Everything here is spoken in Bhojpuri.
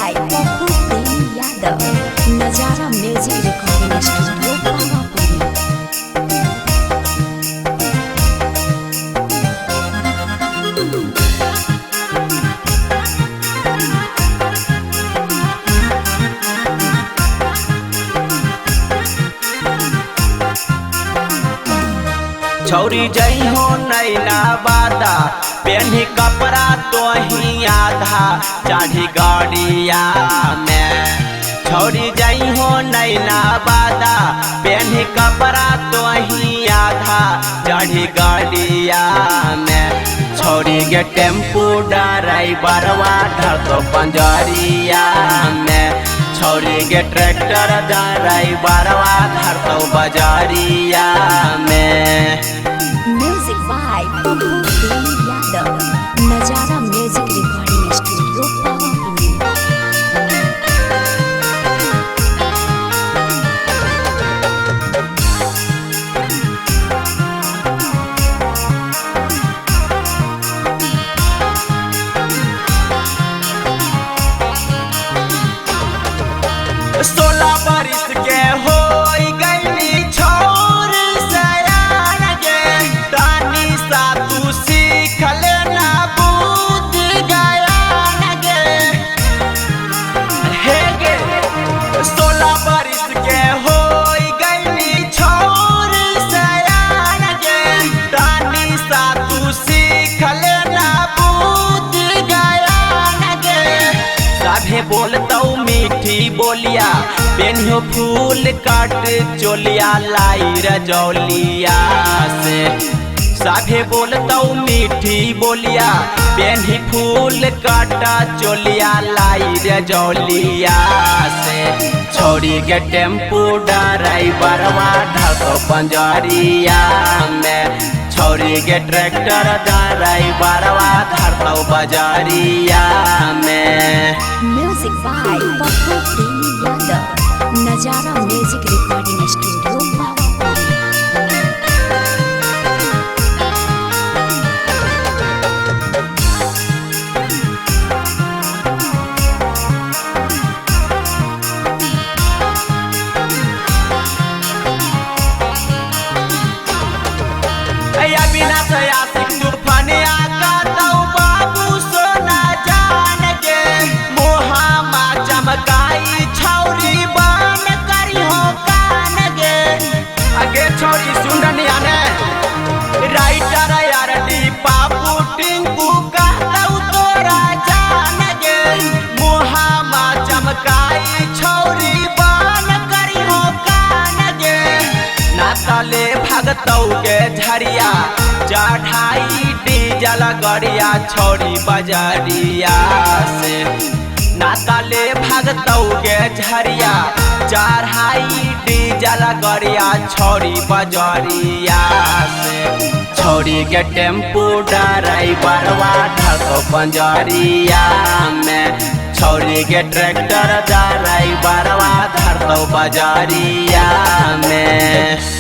by Popu Premi Yadav, Nazara Music Recording Studio, Pawapuri. छौरी जई हो नैना बादा पेन्ही कपड़ा तो ही आधा चढ़ी गाड़िया में। छौरी जई हो नैना बादा पेन्ही कपड़ा तो ही आधा चढ़ी गाड़िया में। छौरी के टेम्पू ड्राइवरवा धर तो पंजरिया में। छौरी के ट्रैक्टर ड्राइवरवा धर तो बाजारिया में। Music by Popu Premi Yadav, Nazara Music Recording Studio, Pawapuri. सोलह बरिस के हो गई छोर सयान गे तानी सा तू सीख लेना बुद्ध गयान गे। हे गे 16 बरिस के हो गई छोर सयान गे तानी सा तू सीख लेना बुद्ध गयान गे। सभे बोलतौ मीठी बोलिया पेन्हो फूल काट चोलिया लाई रजौलिया से। सभे बोलतौ मीठी बोलिया पेन्ही फूल काटा चोलिया लाई रजौलिया से। छौरी के टेम्पू ड्राइवरवा ढको पंजरिया में। छौरी के ट्रैक्टर ड्राइवरवा धरतौ बाजारिया में। Music by Popu Premi Yadav, Nazara Music Recording Studio, Pawapuri. बिना सयासिक तूफानिया का तौ बाबू सोना जान गे। मोहामा चमकाई छौरी बान करी हो कान गे। आगे छौरी सुंदनिया ने राइटर यार डी पापू टिंकू का तौ तोरा जान गे। मोहामा चमकाई छौरी बान करी हो कान गे। नातले भगतौ के झरिया चढ़ाई डीजल गड़िया छौरी बाजारिया से। नातले भगतौ के झरिया चढ़ाई डीजल गड़िया छौरी बाजारिया से। छौरी के टेम्पू ड्राइवरवा धको पंजरिया में। छौरी के ट्रैक्टर ड्राइवरवा धरतौ बाजारिया में।